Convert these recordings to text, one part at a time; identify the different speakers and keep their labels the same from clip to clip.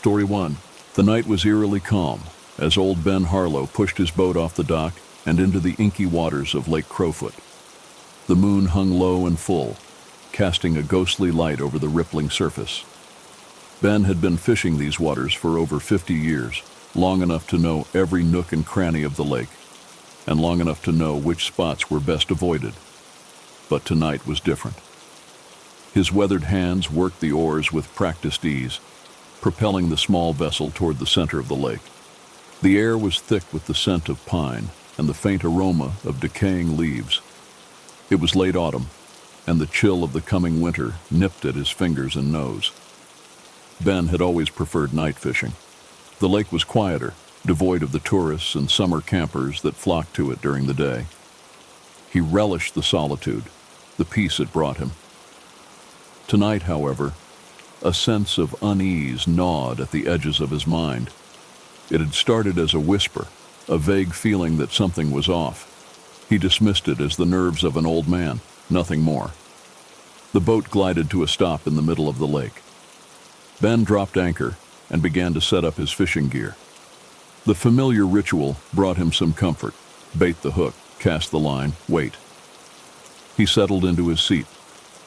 Speaker 1: Story 1. The night was eerily calm as old Ben Harlow pushed his boat off the dock and into the inky waters of Lake Crowfoot. The moon hung low and full, casting a ghostly light over the rippling surface. Ben had been fishing these waters for over 50 years, long enough to know every nook and cranny of the lake, and long enough to know which spots were best avoided. But tonight was different. His weathered hands worked the oars with practiced ease, propelling the small vessel toward the center of the lake. The air was thick with the scent of pine and the faint aroma of decaying leaves. It was late autumn, and the chill of the coming winter nipped at his fingers and nose. Ben had always preferred night fishing. The lake was quieter, devoid of the tourists and summer campers that flocked to it during the day. He relished the solitude, the peace it brought him. Tonight, however, a sense of unease gnawed at the edges of his mind. It had started as a whisper, a vague feeling that something was off. He dismissed it as the nerves of an old man, nothing more. The boat glided to a stop in the middle of the lake. Ben dropped anchor and began to set up his fishing gear. The familiar ritual brought him some comfort. Bait the hook, cast the line, wait. He settled into his seat,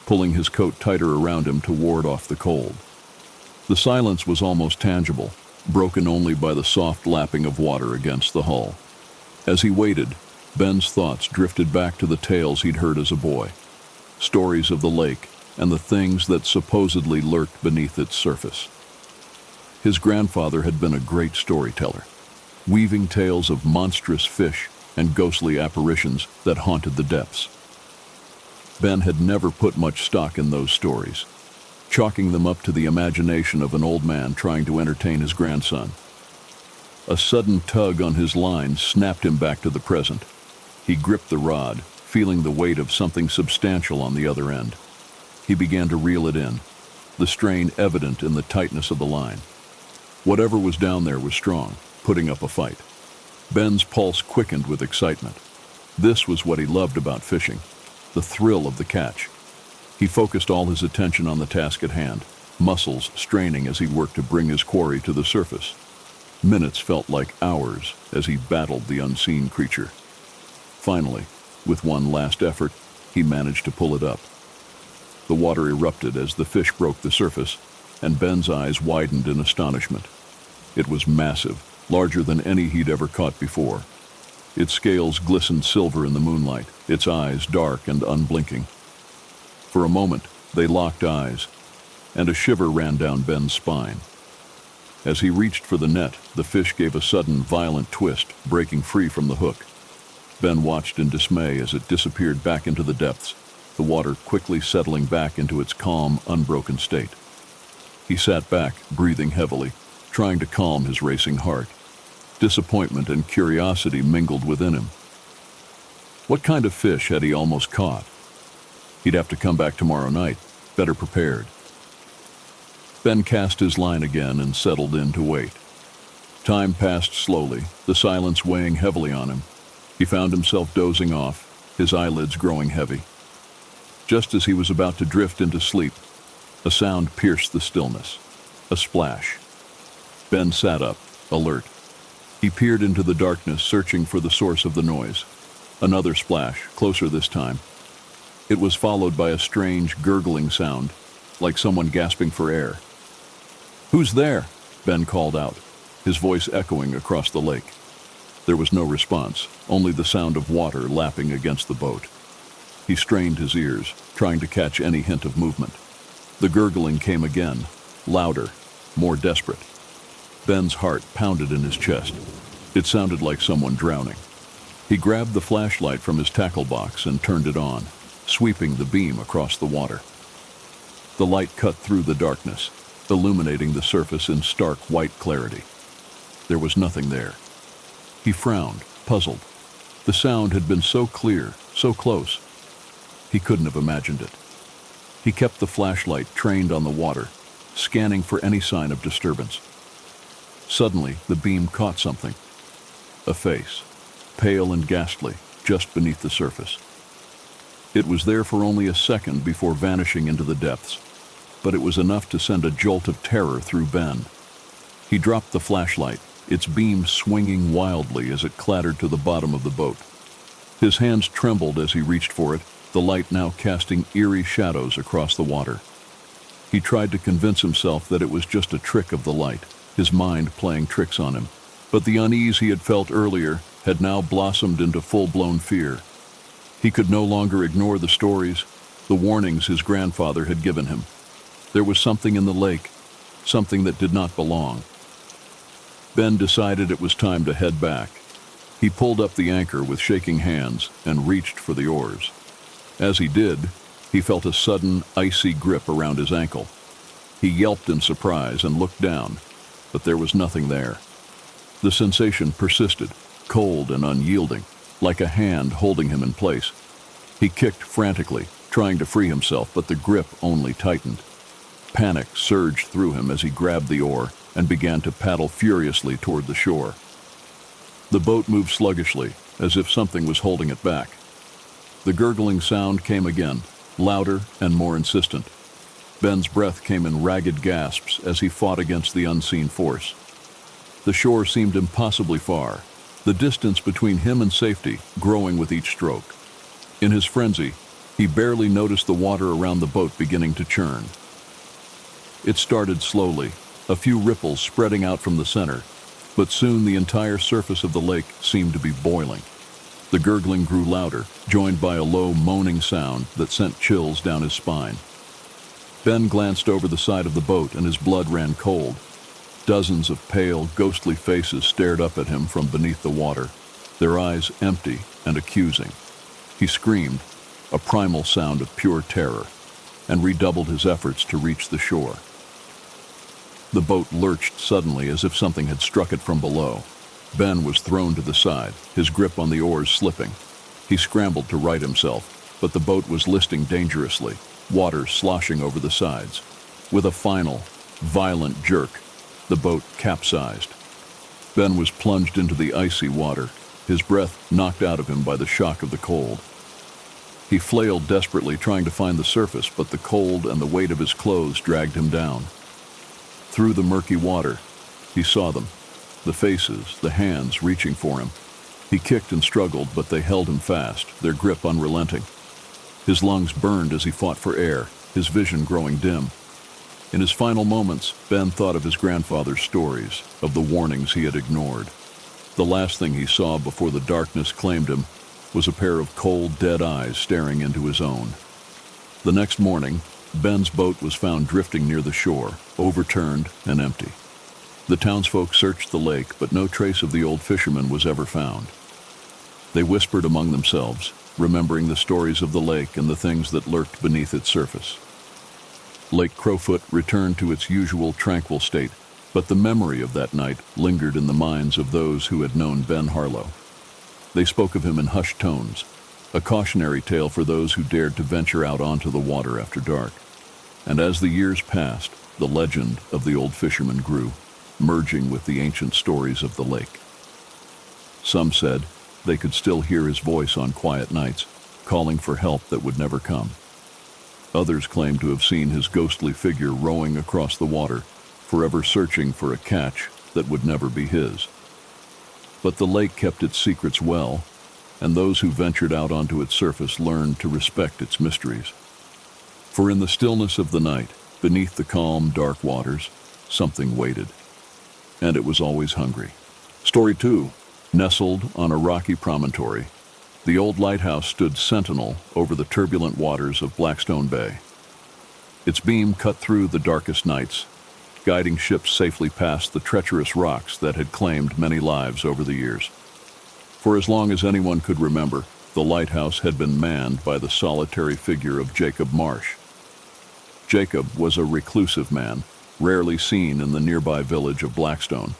Speaker 1: pulling his coat tighter around him to ward off the cold. The silence was almost tangible, broken only by the soft lapping of water against the hull. As he waited, Ben's thoughts drifted back to the tales he'd heard as a boy, stories of the lake and the things that supposedly lurked beneath its surface. His grandfather had been a great storyteller, weaving tales of monstrous fish and ghostly apparitions that haunted the depths. Ben had never put much stock in those stories, chalking them up to the imagination of an old man trying to entertain his grandson. A sudden tug on his line snapped him back to the present. He gripped the rod, feeling the weight of something substantial on the other end. He began to reel it in, the strain evident in the tightness of the line. Whatever was down there was strong, putting up a fight. Ben's pulse quickened with excitement. This was what he loved about fishing, the thrill of the catch. He focused all his attention on the task at hand, muscles straining as he worked to bring his quarry to the surface. Minutes felt like hours as he battled the unseen creature. Finally, with one last effort, he managed to pull it up. The water erupted as the fish broke the surface, and Ben's eyes widened in astonishment. It was massive, larger than any he'd ever caught before. Its scales glistened silver in the moonlight, its eyes dark and unblinking. For a moment, they locked eyes, and a shiver ran down Ben's spine. As he reached for the net, the fish gave a sudden, violent twist, breaking free from the hook. Ben watched in dismay as it disappeared back into the depths, the water quickly settling back into its calm, unbroken state. He sat back, breathing heavily, trying to calm his racing heart. Disappointment and curiosity mingled within him. What kind of fish had he almost caught? He'd have to come back tomorrow night, better prepared. Ben cast his line again and settled in to wait. Time passed slowly, the silence weighing heavily on him. He found himself dozing off, his eyelids growing heavy. Just as he was about to drift into sleep, a sound pierced the stillness. A splash. Ben sat up, alert. He peered into the darkness, searching for the source of the noise. Another splash, closer this time. It was followed by a strange, gurgling sound, like someone gasping for air. "Who's there?" Ben called out, his voice echoing across the lake. There was no response, only the sound of water lapping against the boat. He strained his ears, trying to catch any hint of movement. The gurgling came again, louder, more desperate. Ben's heart pounded in his chest. It sounded like someone drowning. He grabbed the flashlight from his tackle box and turned it on, sweeping the beam across the water. The light cut through the darkness, illuminating the surface in stark white clarity. There was nothing there. He frowned, puzzled. The sound had been so clear, so close. He couldn't have imagined it. He kept the flashlight trained on the water, scanning for any sign of disturbance. Suddenly, the beam caught something. A face, pale and ghastly, just beneath the surface. It was there for only a second before vanishing into the depths, but it was enough to send a jolt of terror through Ben. He dropped the flashlight, its beam swinging wildly as it clattered to the bottom of the boat. His hands trembled as he reached for it, the light now casting eerie shadows across the water. He tried to convince himself that it was just a trick of the light, his mind playing tricks on him. But the unease he had felt earlier had now blossomed into full-blown fear. He could no longer ignore the stories, the warnings his grandfather had given him. There was something in the lake, something that did not belong. Ben decided it was time to head back. He pulled up the anchor with shaking hands and reached for the oars. As he did, he felt a sudden, icy grip around his ankle. He yelped in surprise and looked down, but there was nothing there. The sensation persisted, cold and unyielding, like a hand holding him in place. He kicked frantically, trying to free himself, but the grip only tightened. Panic surged through him as he grabbed the oar and began to paddle furiously toward the shore. The boat moved sluggishly, as if something was holding it back. The gurgling sound came again, louder and more insistent. Ben's breath came in ragged gasps as he fought against the unseen force. The shore seemed impossibly far, the distance between him and safety growing with each stroke. In his frenzy, he barely noticed the water around the boat beginning to churn. It started slowly, a few ripples spreading out from the center, but soon the entire surface of the lake seemed to be boiling. The gurgling grew louder, joined by a low moaning sound that sent chills down his spine. Ben glanced over the side of the boat and his blood ran cold. Dozens of pale, ghostly faces stared up at him from beneath the water, their eyes empty and accusing. He screamed, a primal sound of pure terror, and redoubled his efforts to reach the shore. The boat lurched suddenly as if something had struck it from below. Ben was thrown to the side, his grip on the oars slipping. He scrambled to right himself, but the boat was listing dangerously, water sloshing over the sides. With a final, violent jerk, the boat capsized. Ben was plunged into the icy water, his breath knocked out of him by the shock of the cold. He flailed desperately trying to find the surface, but the cold and the weight of his clothes dragged him down. Through the murky water, he saw them, the faces, the hands reaching for him. He kicked and struggled, but they held him fast, their grip unrelenting. His lungs burned as he fought for air, his vision growing dim. In his final moments, Ben thought of his grandfather's stories, of the warnings he had ignored. The last thing he saw before the darkness claimed him was a pair of cold, dead eyes staring into his own. The next morning, Ben's boat was found drifting near the shore, overturned and empty. The townsfolk searched the lake, but no trace of the old fisherman was ever found. They whispered among themselves, remembering the stories of the lake and the things that lurked beneath its surface. Lake Crowfoot returned to its usual tranquil state, but the memory of that night lingered in the minds of those who had known Ben Harlow. They spoke of him in hushed tones, a cautionary tale for those who dared to venture out onto the water after dark. And as the years passed, the legend of the old fisherman grew, merging with the ancient stories of the lake. Some said they could still hear his voice on quiet nights, calling for help that would never come. Others claimed to have seen his ghostly figure rowing across the water, forever searching for a catch that would never be his. But the lake kept its secrets well, and those who ventured out onto its surface learned to respect its mysteries. For in the stillness of the night, beneath the calm, dark waters, something waited. And it was always hungry. Story 2. Nestled on a rocky promontory, the old lighthouse stood sentinel over the turbulent waters of Blackstone Bay. Its beam cut through the darkest nights, guiding ships safely past the treacherous rocks that had claimed many lives over the years. For as long as anyone could remember, the lighthouse had been manned by the solitary figure of Jacob Marsh. Jacob was a reclusive man, rarely seen in the nearby village of Blackstone.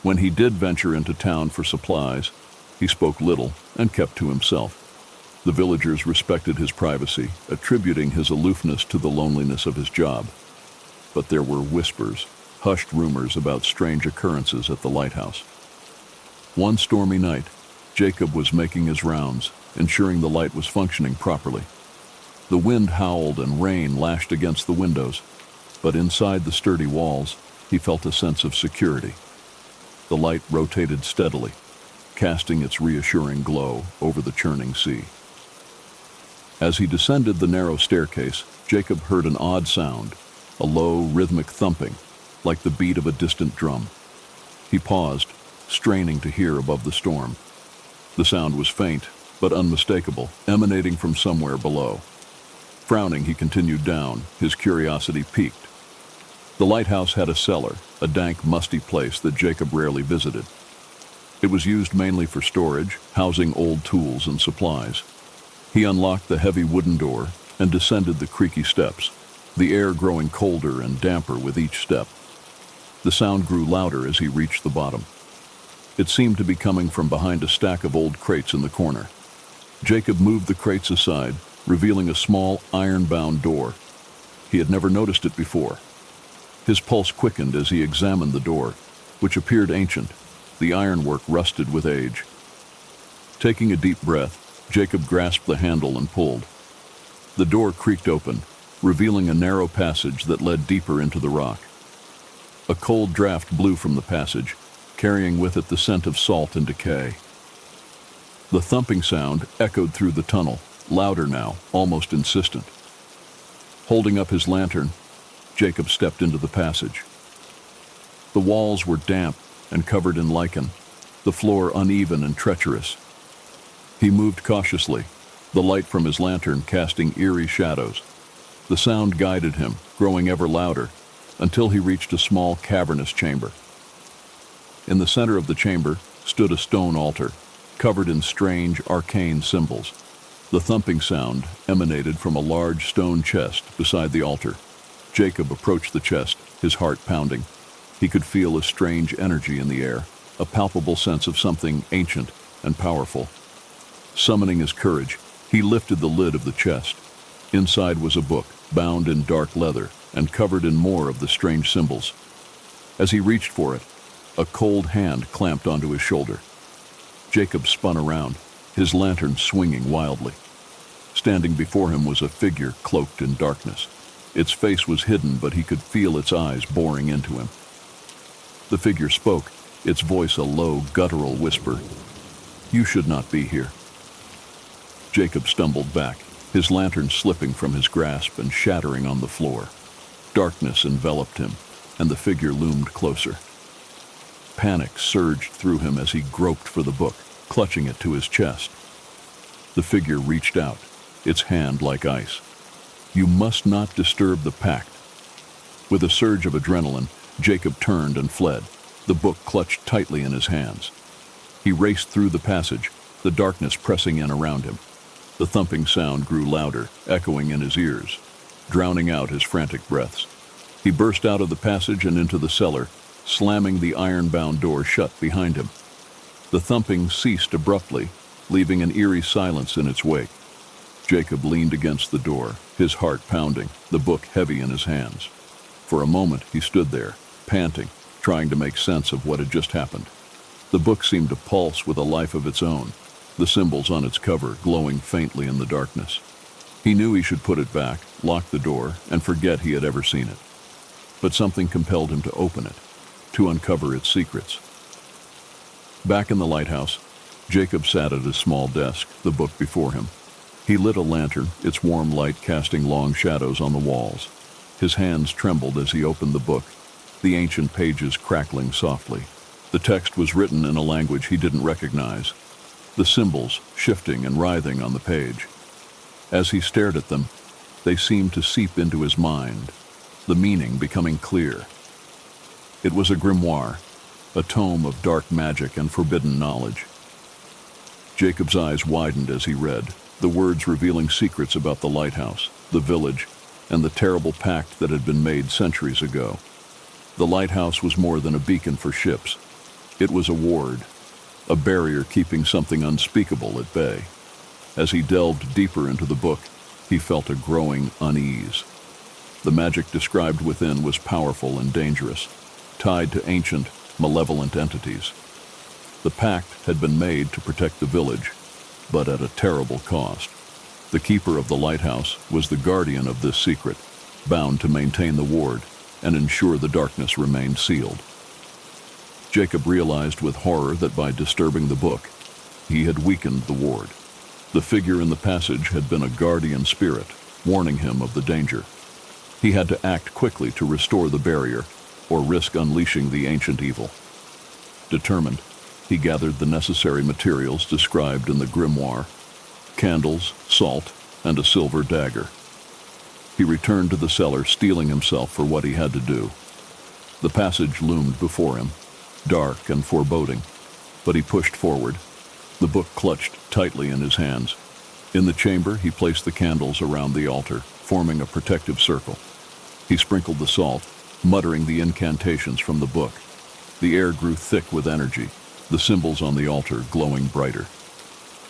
Speaker 1: When he did venture into town for supplies, he spoke little and kept to himself. The villagers respected his privacy, attributing his aloofness to the loneliness of his job. But there were whispers, hushed rumors about strange occurrences at the lighthouse. One stormy night, Jacob was making his rounds, ensuring the light was functioning properly. The wind howled and rain lashed against the windows, but inside the sturdy walls, he felt a sense of security. The light rotated steadily, casting its reassuring glow over the churning sea. As he descended the narrow staircase, Jacob heard an odd sound, a low, rhythmic thumping, like the beat of a distant drum. He paused, straining to hear above the storm. The sound was faint, but unmistakable, emanating from somewhere below. Frowning, he continued down, his curiosity piqued. The lighthouse had a cellar, a dank, musty place that Jacob rarely visited. It was used mainly for storage, housing old tools and supplies. He unlocked the heavy wooden door and descended the creaky steps, the air growing colder and damper with each step. The sound grew louder as he reached the bottom. It seemed to be coming from behind a stack of old crates in the corner. Jacob moved the crates aside, revealing a small, iron-bound door. He had never noticed it before. His pulse quickened as he examined the door, which appeared ancient, the ironwork rusted with age. Taking a deep breath, Jacob grasped the handle and pulled. The door creaked open, revealing a narrow passage that led deeper into the rock. A cold draft blew from the passage, carrying with it the scent of salt and decay. The thumping sound echoed through the tunnel, louder now, almost insistent. Holding up his lantern, Jacob stepped into the passage. The walls were damp and covered in lichen, the floor uneven and treacherous. He moved cautiously, the light from his lantern casting eerie shadows. The sound guided him, growing ever louder, until he reached a small cavernous chamber. In the center of the chamber stood a stone altar, covered in strange, arcane symbols. The thumping sound emanated from a large stone chest beside the altar. Jacob approached the chest, his heart pounding. He could feel a strange energy in the air, a palpable sense of something ancient and powerful. Summoning his courage, he lifted the lid of the chest. Inside was a book, bound in dark leather and covered in more of the strange symbols. As he reached for it, a cold hand clamped onto his shoulder. Jacob spun around, his lantern swinging wildly. Standing before him was a figure cloaked in darkness. Its face was hidden, but he could feel its eyes boring into him. The figure spoke, its voice a low, guttural whisper. "You should not be here." Jacob stumbled back, his lantern slipping from his grasp and shattering on the floor. Darkness enveloped him, and the figure loomed closer. Panic surged through him as he groped for the book, clutching it to his chest. The figure reached out, its hand like ice. "You must not disturb the pact." With a surge of adrenaline, Jacob turned and fled, the book clutched tightly in his hands. He raced through the passage, the darkness pressing in around him. The thumping sound grew louder, echoing in his ears, drowning out his frantic breaths. He burst out of the passage and into the cellar, slamming the iron-bound door shut behind him. The thumping ceased abruptly, leaving an eerie silence in its wake. Jacob leaned against the door, his heart pounding, the book heavy in his hands. For a moment he stood there, panting, trying to make sense of what had just happened. The book seemed to pulse with a life of its own, the symbols on its cover glowing faintly in the darkness. He knew he should put it back, lock the door, and forget he had ever seen it. But something compelled him to open it, to uncover its secrets. Back in the lighthouse, Jacob sat at his small desk, the book before him. He lit a lantern, its warm light casting long shadows on the walls. His hands trembled as he opened the book, the ancient pages crackling softly. The text was written in a language he didn't recognize, the symbols shifting and writhing on the page. As he stared at them, they seemed to seep into his mind, the meaning becoming clear. It was a grimoire, a tome of dark magic and forbidden knowledge. Jacob's eyes widened as he read, the words revealing secrets about the lighthouse, the village, and the terrible pact that had been made centuries ago. The lighthouse was more than a beacon for ships. It was a ward, a barrier keeping something unspeakable at bay. As he delved deeper into the book, he felt a growing unease. The magic described within was powerful and dangerous, tied to ancient, malevolent entities. The pact had been made to protect the village, but at a terrible cost. The keeper of the lighthouse was the guardian of this secret, bound to maintain the ward, and ensure the darkness remained sealed. Jacob realized with horror that by disturbing the book, he had weakened the ward. The figure in the passage had been a guardian spirit, warning him of the danger. He had to act quickly to restore the barrier, or risk unleashing the ancient evil. Determined, he gathered the necessary materials described in the grimoire: candles, salt, and a silver dagger. He returned to the cellar, steeling himself for what he had to do. The passage loomed before him, dark and foreboding, but he pushed forward, the book clutched tightly in his hands. In the chamber, he placed the candles around the altar, forming a protective circle. He sprinkled the salt, muttering the incantations from the book. The air grew thick with energy, the symbols on the altar glowing brighter.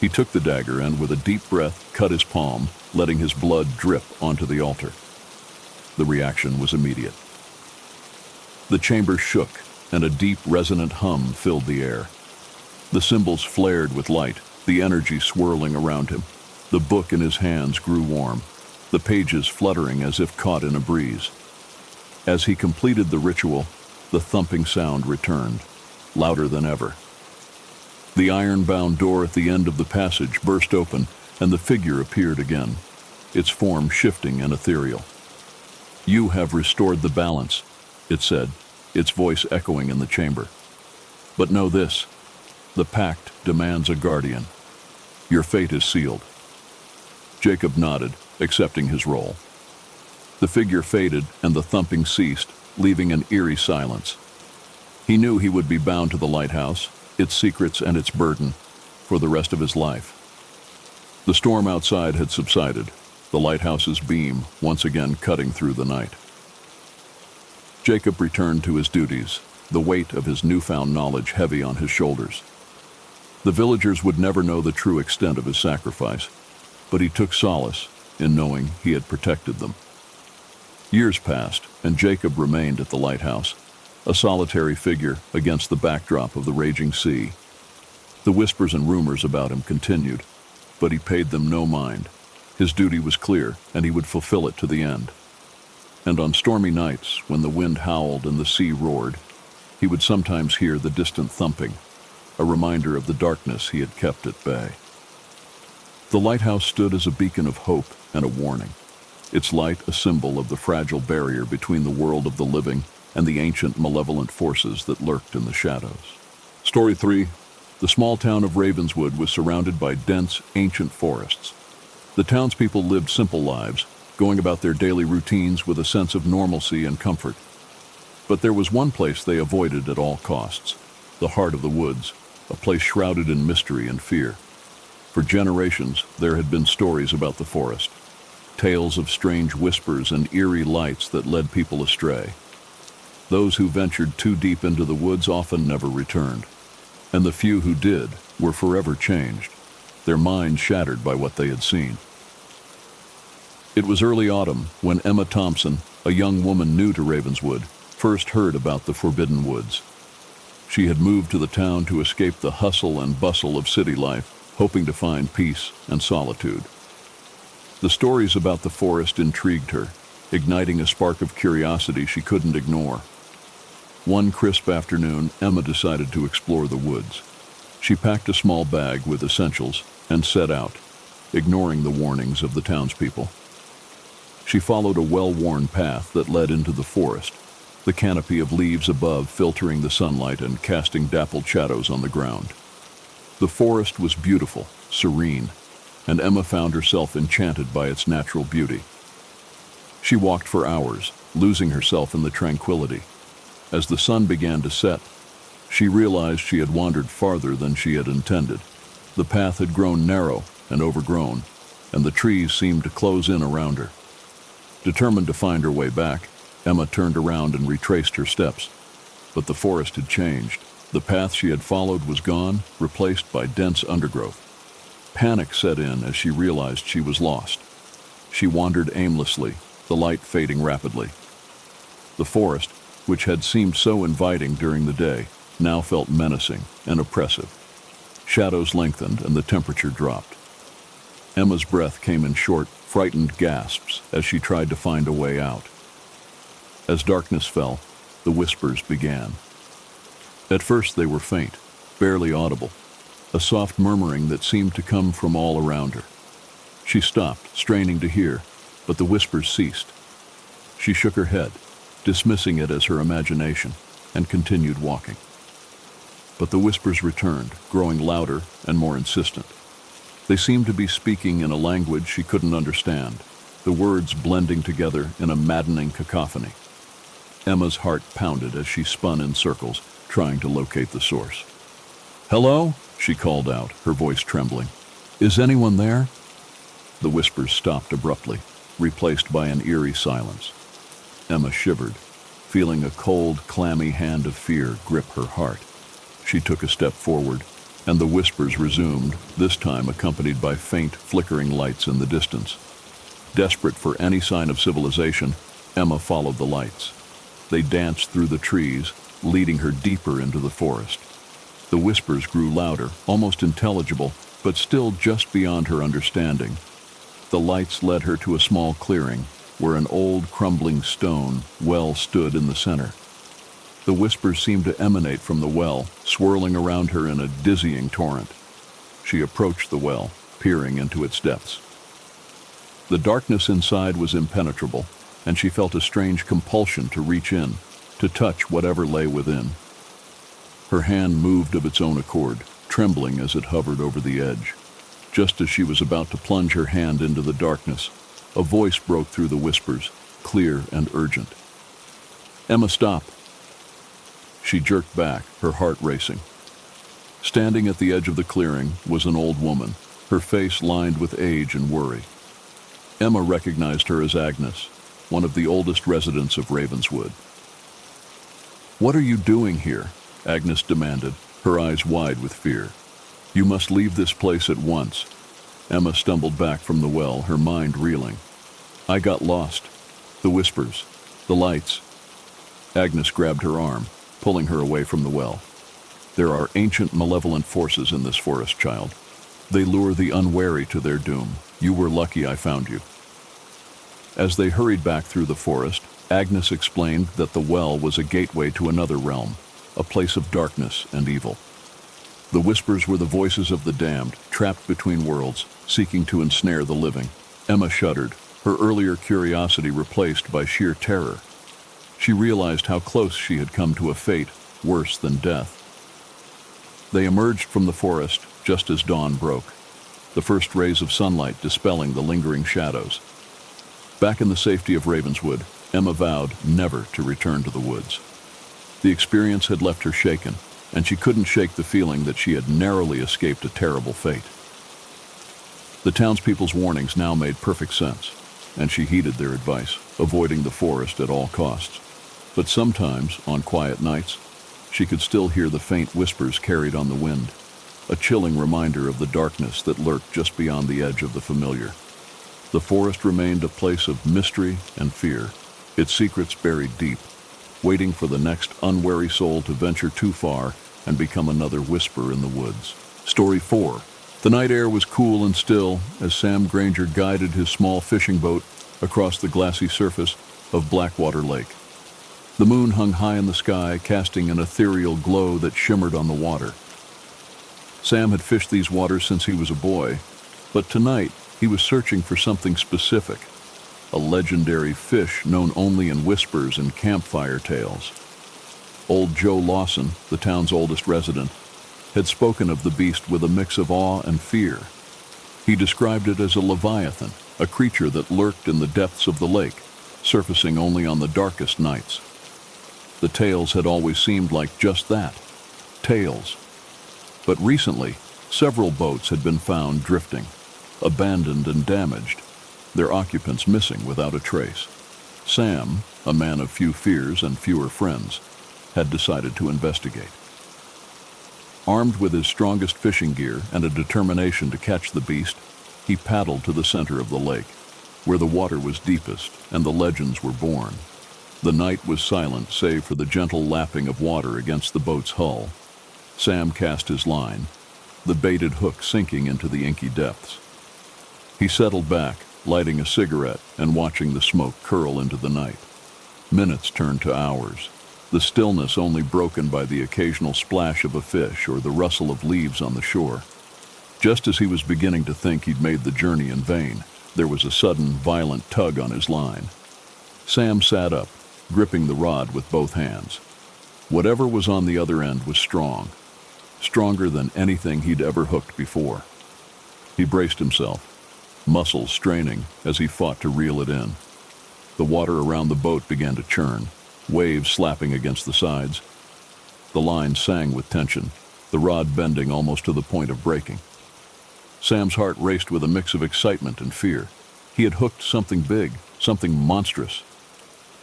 Speaker 1: He took the dagger and, with a deep breath, cut his palm, letting his blood drip onto the altar. The reaction was immediate. The chamber shook, and a deep, resonant hum filled the air. The symbols flared with light, the energy swirling around him. The book in his hands grew warm, the pages fluttering as if caught in a breeze. As he completed the ritual, the thumping sound returned, louder than ever. The iron-bound door at the end of the passage burst open, and the figure appeared again, its form shifting and ethereal. "You have restored the balance," it said, its voice echoing in the chamber. "But know this, the pact demands a guardian. Your fate is sealed." Jacob nodded, accepting his role. The figure faded and the thumping ceased, leaving an eerie silence. He knew he would be bound to the lighthouse, its secrets and its burden, for the rest of his life. The storm outside had subsided, the lighthouse's beam once again cutting through the night. Jacob returned to his duties, the weight of his newfound knowledge heavy on his shoulders. The villagers would never know the true extent of his sacrifice, but he took solace in knowing he had protected them. Years passed, and Jacob remained at the lighthouse, a solitary figure against the backdrop of the raging sea. The whispers and rumors about him continued, but he paid them no mind. His duty was clear, and he would fulfill it to the end. And on stormy nights, when the wind howled and the sea roared, he would sometimes hear the distant thumping, a reminder of the darkness he had kept at bay. The lighthouse stood as a beacon of hope and a warning, its light a symbol of the fragile barrier between the world of the living and the ancient malevolent forces that lurked in the shadows. Story 3. The small town of Ravenswood was surrounded by dense, ancient forests. The townspeople lived simple lives, going about their daily routines with a sense of normalcy and comfort. But there was one place they avoided at all costs, the heart of the woods, a place shrouded in mystery and fear. For generations, there had been stories about the forest, tales of strange whispers and eerie lights that led people astray. Those who ventured too deep into the woods often never returned, and the few who did were forever changed, their minds shattered by what they had seen. It was early autumn when Emma Thompson, a young woman new to Ravenswood, first heard about the forbidden woods. She had moved to the town to escape the hustle and bustle of city life, hoping to find peace and solitude. The stories about the forest intrigued her, igniting a spark of curiosity she couldn't ignore. One crisp afternoon, Emma decided to explore the woods. She packed a small bag with essentials and set out, ignoring the warnings of the townspeople. She followed a well-worn path that led into the forest, the canopy of leaves above filtering the sunlight and casting dappled shadows on the ground. The forest was beautiful, serene, and Emma found herself enchanted by its natural beauty. She walked for hours, losing herself in the tranquility. As the sun began to set, she realized she had wandered farther than she had intended. The path had grown narrow and overgrown, and the trees seemed to close in around her. Determined to find her way back, Emma turned around and retraced her steps. But the forest had changed. The path she had followed was gone, replaced by dense undergrowth. Panic set in as she realized she was lost. She wandered aimlessly, the light fading rapidly. The forest, which had seemed so inviting during the day, now felt menacing and oppressive. Shadows lengthened and the temperature dropped. Emma's breath came in short, frightened gasps as she tried to find a way out. As darkness fell, the whispers began. At first they were faint, barely audible, a soft murmuring that seemed to come from all around her. She stopped, straining to hear, but the whispers ceased. She shook her head, dismissing it as her imagination, and continued walking. But the whispers returned, growing louder and more insistent. They seemed to be speaking in a language she couldn't understand, the words blending together in a maddening cacophony. Emma's heart pounded as she spun in circles, trying to locate the source. "Hello?" she called out, her voice trembling. "Is anyone there?" The whispers stopped abruptly, replaced by an eerie silence. Emma shivered, feeling a cold, clammy hand of fear grip her heart. She took a step forward, and the whispers resumed, this time accompanied by faint, flickering lights in the distance. Desperate for any sign of civilization, Emma followed the lights. They danced through the trees, leading her deeper into the forest. The whispers grew louder, almost intelligible, but still just beyond her understanding. The lights led her to a small clearing, where an old, crumbling stone well stood in the center. The whispers seemed to emanate from the well, swirling around her in a dizzying torrent. She approached the well, peering into its depths. The darkness inside was impenetrable, and she felt a strange compulsion to reach in, to touch whatever lay within. Her hand moved of its own accord, trembling as it hovered over the edge. Just as she was about to plunge her hand into the darkness, a voice broke through the whispers, clear and urgent. "Emma, stop!" She jerked back, her heart racing. Standing at the edge of the clearing was an old woman, her face lined with age and worry. Emma recognized her as Agnes, one of the oldest residents of Ravenswood. "What are you doing here?" Agnes demanded, her eyes wide with fear. "You must leave this place at once." Emma stumbled back from the well, her mind reeling. "I got lost. The whispers, the lights." Agnes grabbed her arm, pulling her away from the well. "There are ancient malevolent forces in this forest, child. They lure the unwary to their doom. You were lucky I found you." As they hurried back through the forest, Agnes explained that the well was a gateway to another realm, a place of darkness and evil. The whispers were the voices of the damned, trapped between worlds, seeking to ensnare the living. Emma shuddered, her earlier curiosity replaced by sheer terror. She realized how close she had come to a fate worse than death. They emerged from the forest just as dawn broke, the first rays of sunlight dispelling the lingering shadows. Back in the safety of Ravenswood, Emma vowed never to return to the woods. The experience had left her shaken, and she couldn't shake the feeling that she had narrowly escaped a terrible fate. The townspeople's warnings now made perfect sense, and she heeded their advice, avoiding the forest at all costs. But sometimes, on quiet nights, she could still hear the faint whispers carried on the wind, a chilling reminder of the darkness that lurked just beyond the edge of the familiar. The forest remained a place of mystery and fear, its secrets buried deep, waiting for the next unwary soul to venture too far and become another whisper in the woods. Story 4. The night air was cool and still as Sam Granger guided his small fishing boat across the glassy surface of Blackwater Lake. The moon hung high in the sky, casting an ethereal glow that shimmered on the water. Sam had fished these waters since he was a boy, but tonight he was searching for something specific, a legendary fish known only in whispers and campfire tales. Old Joe Lawson, the town's oldest resident, had spoken of the beast with a mix of awe and fear. He described it as a leviathan, a creature that lurked in the depths of the lake, surfacing only on the darkest nights. The tales had always seemed like just that, tales. But recently, several boats had been found drifting, abandoned and damaged, their occupants missing without a trace. Sam, a man of few fears and fewer friends, had decided to investigate. Armed with his strongest fishing gear and a determination to catch the beast, he paddled to the center of the lake, where the water was deepest and the legends were born. The night was silent save for the gentle lapping of water against the boat's hull. Sam cast his line, the baited hook sinking into the inky depths. He settled back, lighting a cigarette and watching the smoke curl into the night. Minutes turned to hours, the stillness only broken by the occasional splash of a fish or the rustle of leaves on the shore. Just as he was beginning to think he'd made the journey in vain, there was a sudden, violent tug on his line. Sam sat up, gripping the rod with both hands. Whatever was on the other end was strong, stronger than anything he'd ever hooked before. He braced himself, muscles straining as he fought to reel it in. The water around the boat began to churn, waves slapping against the sides. The line sang with tension, the rod bending almost to the point of breaking. Sam's heart raced with a mix of excitement and fear. He had hooked something big, something monstrous.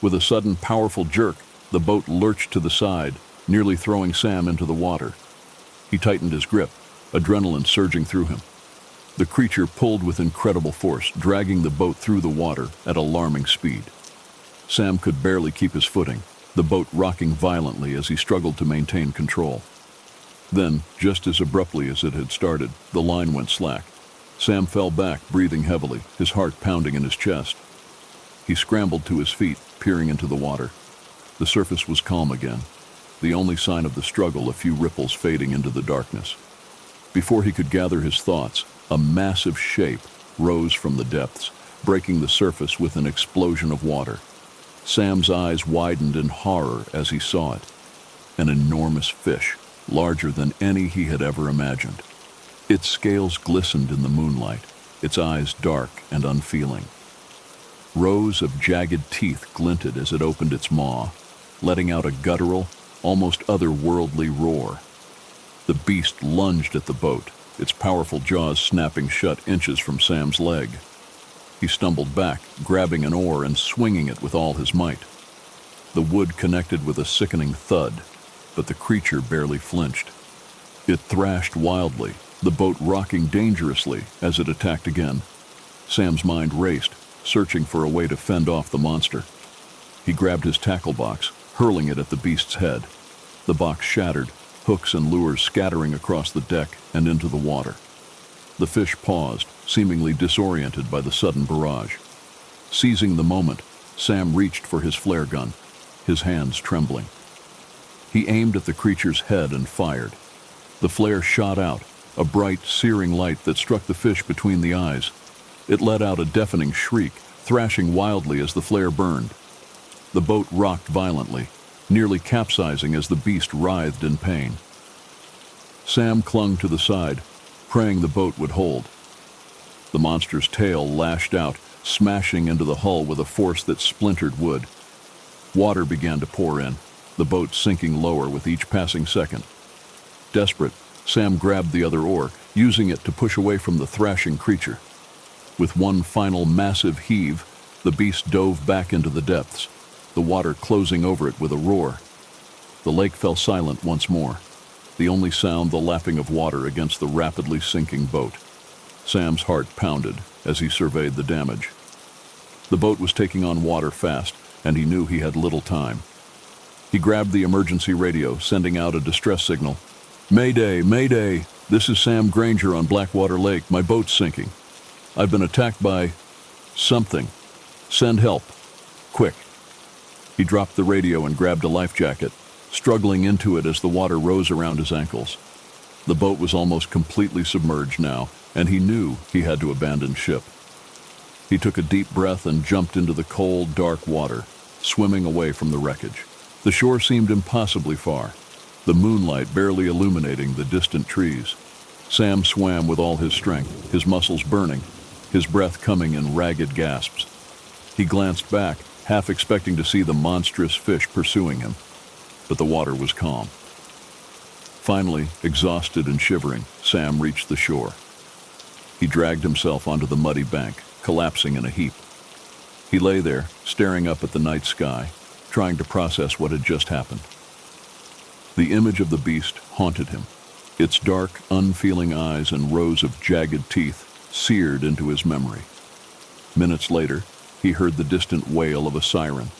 Speaker 1: With a sudden, powerful jerk, the boat lurched to the side, nearly throwing Sam into the water. He tightened his grip, adrenaline surging through him. The creature pulled with incredible force, dragging the boat through the water at alarming speed. Sam could barely keep his footing, the boat rocking violently as he struggled to maintain control. Then, just as abruptly as it had started, the line went slack. Sam fell back, breathing heavily, his heart pounding in his chest. He scrambled to his feet, peering into the water. The surface was calm again, the only sign of the struggle a few ripples fading into the darkness. Before he could gather his thoughts, a massive shape rose from the depths, breaking the surface with an explosion of water. Sam's eyes widened in horror as he saw it. An enormous fish, larger than any he had ever imagined. Its scales glistened in the moonlight, its eyes dark and unfeeling. Rows of jagged teeth glinted as it opened its maw, letting out a guttural, almost otherworldly roar. The beast lunged at the boat, its powerful jaws snapping shut inches from Sam's leg. He stumbled back, grabbing an oar and swinging it with all his might. The wood connected with a sickening thud, but the creature barely flinched. It thrashed wildly, the boat rocking dangerously as it attacked again. Sam's mind raced, searching for a way to fend off the monster. He grabbed his tackle box, hurling it at the beast's head. The box shattered, hooks and lures scattering across the deck and into the water. The fish paused, seemingly disoriented by the sudden barrage. Seizing the moment, Sam reached for his flare gun, his hands trembling. He aimed at the creature's head and fired. The flare shot out, a bright, searing light that struck the fish between the eyes. It let out a deafening shriek, thrashing wildly as the flare burned. The boat rocked violently, nearly capsizing as the beast writhed in pain. Sam clung to the side, praying the boat would hold. The monster's tail lashed out, smashing into the hull with a force that splintered wood. Water began to pour in, the boat sinking lower with each passing second. Desperate, Sam grabbed the other oar, using it to push away from the thrashing creature. With one final massive heave, the beast dove back into the depths, the water closing over it with a roar. The lake fell silent once more, the only sound the lapping of water against the rapidly sinking boat. Sam's heart pounded as he surveyed the damage. The boat was taking on water fast, and he knew he had little time. He grabbed the emergency radio, sending out a distress signal. "Mayday, Mayday! This is Sam Granger on Blackwater Lake. My boat's sinking. I've been attacked by something. Send help. Quick." He dropped the radio and grabbed a life jacket, struggling into it as the water rose around his ankles. The boat was almost completely submerged now, and he knew he had to abandon ship. He took a deep breath and jumped into the cold, dark water, swimming away from the wreckage. The shore seemed impossibly far, the moonlight barely illuminating the distant trees. Sam swam with all his strength, his muscles burning, his breath coming in ragged gasps. He glanced back, half expecting to see the monstrous fish pursuing him, but the water was calm. Finally, exhausted and shivering, Sam reached the shore. He dragged himself onto the muddy bank, collapsing in a heap. He lay there, staring up at the night sky, trying to process what had just happened. The image of the beast haunted him, its dark, unfeeling eyes and rows of jagged teeth seared into his memory. Minutes later, he heard the distant wail of a siren.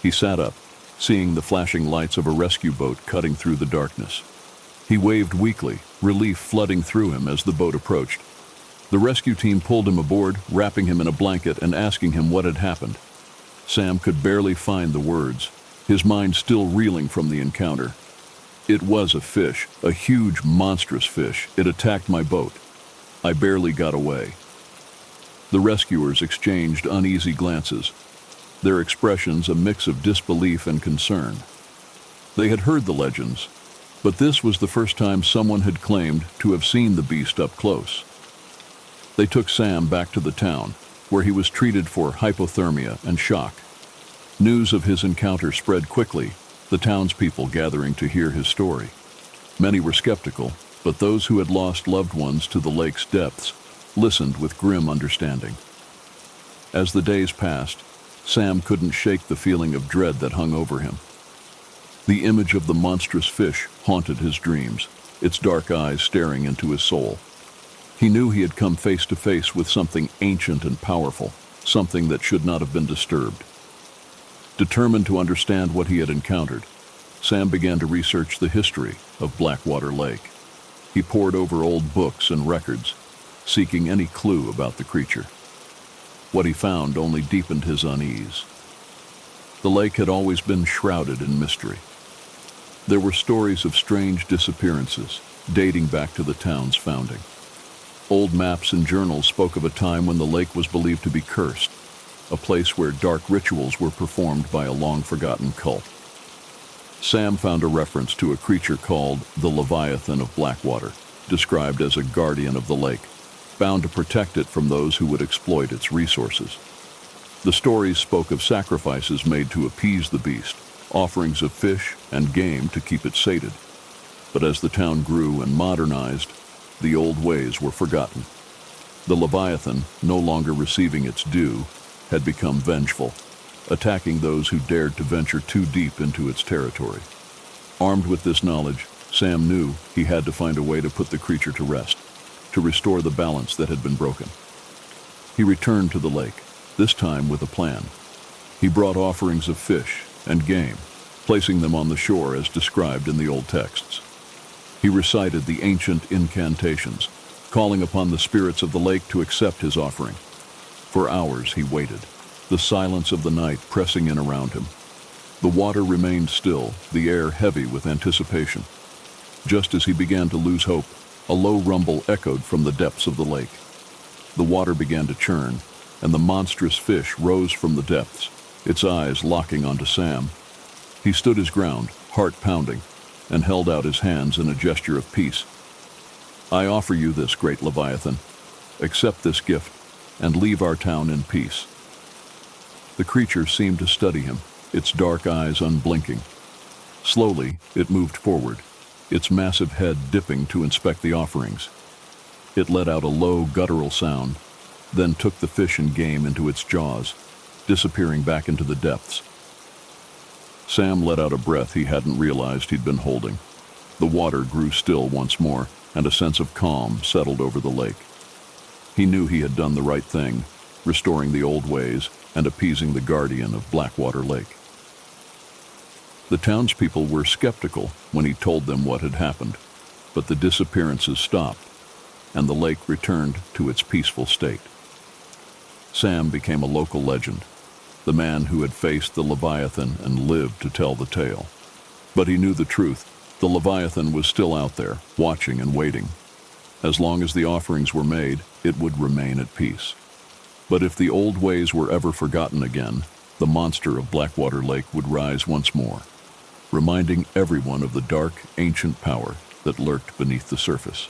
Speaker 1: He sat up, seeing the flashing lights of a rescue boat cutting through the darkness. He waved weakly, relief flooding through him as the boat approached. The rescue team pulled him aboard, wrapping him in a blanket and asking him what had happened. Sam could barely find the words, his mind still reeling from the encounter. It was a fish, a huge, monstrous fish. It attacked my boat. I barely got away. The rescuers exchanged uneasy glances, their expressions a mix of disbelief and concern. They had heard the legends, but this was the first time someone had claimed to have seen the beast up close. They took Sam back to the town, where he was treated for hypothermia and shock. News of his encounter spread quickly, the townspeople gathering to hear his story. Many were skeptical, but those who had lost loved ones to the lake's depths listened with grim understanding. As the days passed, Sam couldn't shake the feeling of dread that hung over him. The image of the monstrous fish haunted his dreams, its dark eyes staring into his soul. He knew he had come face to face with something ancient and powerful, something that should not have been disturbed. Determined to understand what he had encountered, Sam began to research the history of Blackwater Lake. He pored over old books and records, seeking any clue about the creature. What he found only deepened his unease. The lake had always been shrouded in mystery. There were stories of strange disappearances, dating back to the town's founding. Old maps and journals spoke of a time when the lake was believed to be cursed, a place where dark rituals were performed by a long-forgotten cult. Sam found a reference to a creature called the Leviathan of Blackwater, described as a guardian of the lake, bound to protect it from those who would exploit its resources. The stories spoke of sacrifices made to appease the beast, offerings of fish and game to keep it sated. But as the town grew and modernized, the old ways were forgotten. The Leviathan, no longer receiving its due, had become vengeful, attacking those who dared to venture too deep into its territory. Armed with this knowledge, Sam knew he had to find a way to put the creature to rest, to restore the balance that had been broken. He returned to the lake, this time with a plan. He brought offerings of fish and game, placing them on the shore as described in the old texts. He recited the ancient incantations, calling upon the spirits of the lake to accept his offering. For hours he waited, the silence of the night pressing in around him. The water remained still, the air heavy with anticipation. Just as he began to lose hope, a low rumble echoed from the depths of the lake. The water began to churn, and the monstrous fish rose from the depths, its eyes locking onto Sam. He stood his ground, heart pounding, and held out his hands in a gesture of peace. "I offer you this, great Leviathan. Accept this gift, and leave our town in peace." The creature seemed to study him, its dark eyes unblinking. Slowly, it moved forward, its massive head dipping to inspect the offerings. It let out a low, guttural sound, then took the fish and game into its jaws, disappearing back into the depths. Sam let out a breath he hadn't realized he'd been holding. The water grew still once more, and a sense of calm settled over the lake. He knew he had done the right thing, restoring the old ways and appeasing the guardian of Blackwater Lake. The townspeople were skeptical when he told them what had happened, but the disappearances stopped, and the lake returned to its peaceful state. Sam became a local legend, the man who had faced the Leviathan and lived to tell the tale. But he knew the truth. The Leviathan was still out there, watching and waiting. As long as the offerings were made, it would remain at peace. But if the old ways were ever forgotten again, the monster of Blackwater Lake would rise once more, reminding everyone of the dark, ancient power that lurked beneath the surface.